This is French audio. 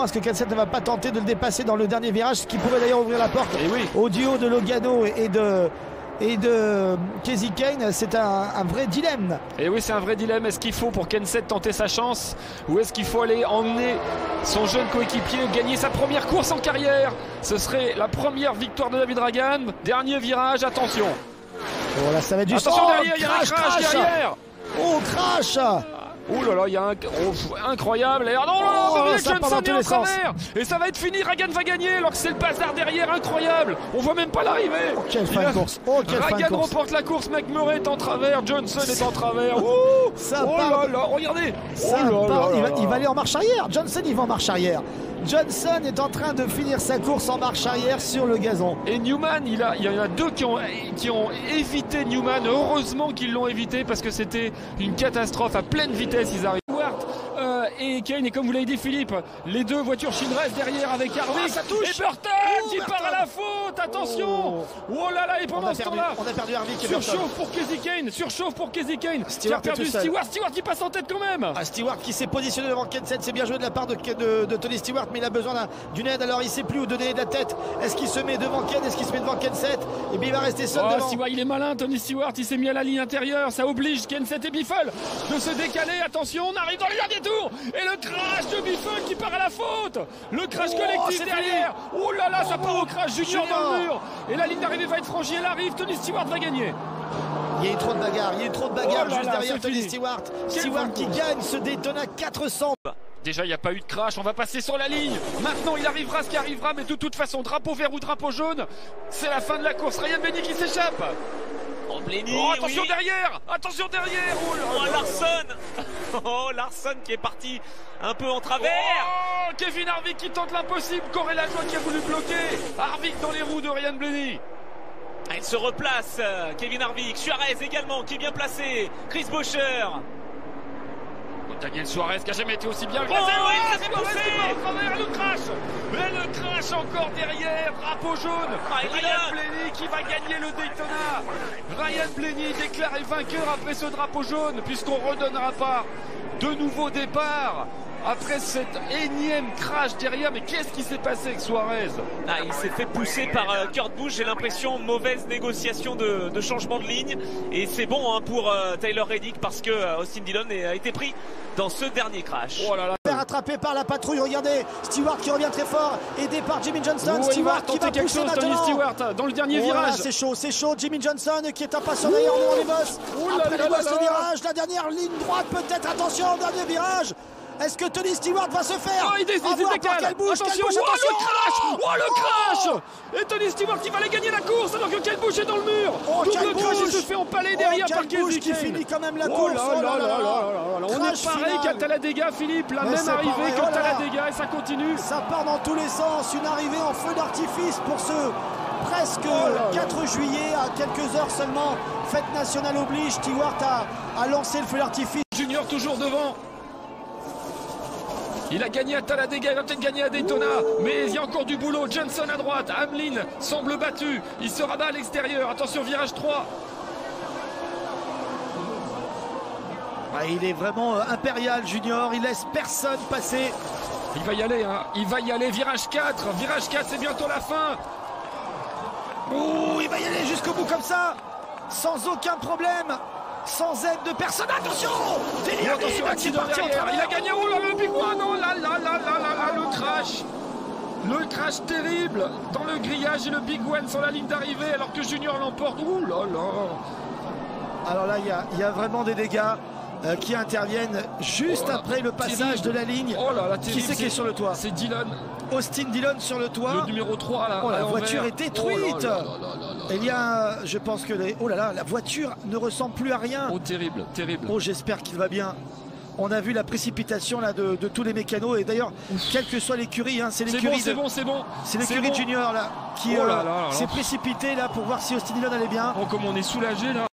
Est-ce que Kenseth ne va pas tenter de le dépasser dans le dernier virage, ce qui pourrait d'ailleurs ouvrir la porte au duo de Logano et de Kasey Kahne? C'est un vrai dilemme. Et oui, c'est un vrai dilemme. Est-ce qu'il faut pour Kenseth tenter sa chance, ou est-ce qu'il faut aller emmener son jeune coéquipier gagner sa première course en carrière? Ce serait la première victoire de David Ragan. Dernier virage, attention. Oh là, ça va être du attention derrière, il y a un crash derrière. Oh, crash. Oh là là, il y a un incroyable. Et Johnson est en travers. Et ça va être fini. Ragan va gagner alors que c'est le bazar derrière, incroyable. On voit même pas l'arrivée. Oh, quelle fin de course. Oh, Ragan remporte la course. McMurray est en travers. Johnson est en travers. Ça oh là là, regardez. Il va aller en marche arrière. Johnson, il va en marche arrière. Johnson est en train de finir sa course en marche arrière sur le gazon. Et Newman, il y en a deux qui ont évité Newman. Heureusement qu'ils l'ont évité parce que c'était une catastrophe à pleine vitesse. Ils arrivent. Et Kahne, et comme vous l'avez dit Philippe, les deux voitures chinoises derrière avec Harvick et Burton qui part à la faute, attention. Oh là là, et pendant ce temps-là, on a perdu Harvick et surchauffe pour Kasey Kahne, tu as perdu Stewart qui passe en tête quand même. Stewart qui s'est positionné devant Kenseth, c'est bien joué de la part de Tony Stewart, mais il a besoin d'une aide, alors il ne sait plus où donner de la tête. Est-ce qu'il se met devant Kahne, est-ce qu'il se met devant Kenseth? Et bien il va rester seul devant. Il est malin Tony Stewart, il s'est mis à la ligne intérieure, ça oblige Kenseth et Biffle de se décaler, attention, on arrive dans le dernier tour. Et le crash de Biffle qui part à la faute. Le crash collectif derrière. Oh là là, ça part au crash junior dans le mur. Et la ligne d'arrivée va être franchie, elle arrive. Tony Stewart va gagner. Il y a eu trop de bagarres, juste derrière Tony Stewart. Stewart qui gagne ce Daytona 400. Déjà, il n'y a pas eu de crash, on va passer sur la ligne. Maintenant, il arrivera ce qui arrivera, mais de toute façon, drapeau vert ou drapeau jaune, c'est la fin de la course. Ryan Blaney qui s'échappe. Oh, Blaney, attention derrière. Attention derrière. Oh Larson. Oh, Larson qui est parti un peu en travers. Oh, Kevin Harvick qui tente l'impossible. Corey Lajoie qui a voulu bloquer. Harvick dans les roues de Ryan Blaney. Il se replace, Kevin Harvick. Suarez également qui est bien placé. Chris Buescher. Daniel Suarez qui a jamais été aussi bien. C'est le crash. Et le crash encore derrière. Drapeau jaune. Ryan Blaney qui va gagner le Daytona. Ryan Blaney déclaré vainqueur après ce drapeau jaune, puisqu'on ne redonnera pas de nouveau départ après cet énième crash derrière. Mais qu'est-ce qui s'est passé avec Suarez? Il s'est fait pousser par Kurt Busch. J'ai l'impression, mauvaise négociation de changement de ligne. Et c'est bon pour Tyler Reddick parce que Austin Dillon a été pris dans ce dernier crash. Oh là là. Rattrapé par la patrouille, regardez Stewart qui revient très fort, aidé par Jimmie Johnson. Stewart qui va quelque chose, Tony Stewart dans le dernier virage. C'est chaud, Jimmie Johnson qui est impatient d'ailleurs devant les bosses. Après les bosses, le virage, la dernière ligne droite peut-être, attention, dernier virage. Est-ce que Tony Stewart va se faire? Il décale. Attention, le crash. Et Tony Stewart qui va aller gagner la course alors que Kyle Busch est dans le mur. Double crash, il se fait empaler derrière par Kasey qui Kahne. finit quand même la course. On est pareil qu'à Talladega, Philippe, la même arrivée que Talladega et ça continue. Ça part dans tous les sens, une arrivée en feu d'artifice pour ce presque 4 juillet à quelques heures seulement. Fête nationale oblige, Stewart a lancé le feu d'artifice. Junior toujours devant. Il a gagné à Talladega, il va peut-être gagner à Daytona, mais il y a encore du boulot. Johnson à droite, Hamlin semble battu, il se rabat à l'extérieur. Attention, virage 3. Il est vraiment impérial, Junior, il laisse personne passer. Il va y aller, virage 4, c'est bientôt la fin. Il va y aller jusqu'au bout comme ça, sans aucun problème. Sans aide de personne, attention! Attention, accident derrière, il a gagné, le Big One, le crash terrible dans le grillage et le Big One sur la ligne d'arrivée alors que Junior l'emporte. Alors là, il y a vraiment des dégâts qui interviennent juste après le passage de la ligne. Qui c'est qui est sur le toit? C'est Dillon. Austin Dillon sur le toit. Le numéro 3 là. La voiture est détruite. Il y a, je pense que la voiture ne ressemble plus à rien. Terrible. J'espère qu'il va bien. On a vu la précipitation là de tous les mécanos et d'ailleurs quelle que soit l'écurie, c'est l'écurie. C'est bon. C'est l'écurie Junior là qui s'est précipité là pour voir si Austin Dillon allait bien. Comme on est soulagé là.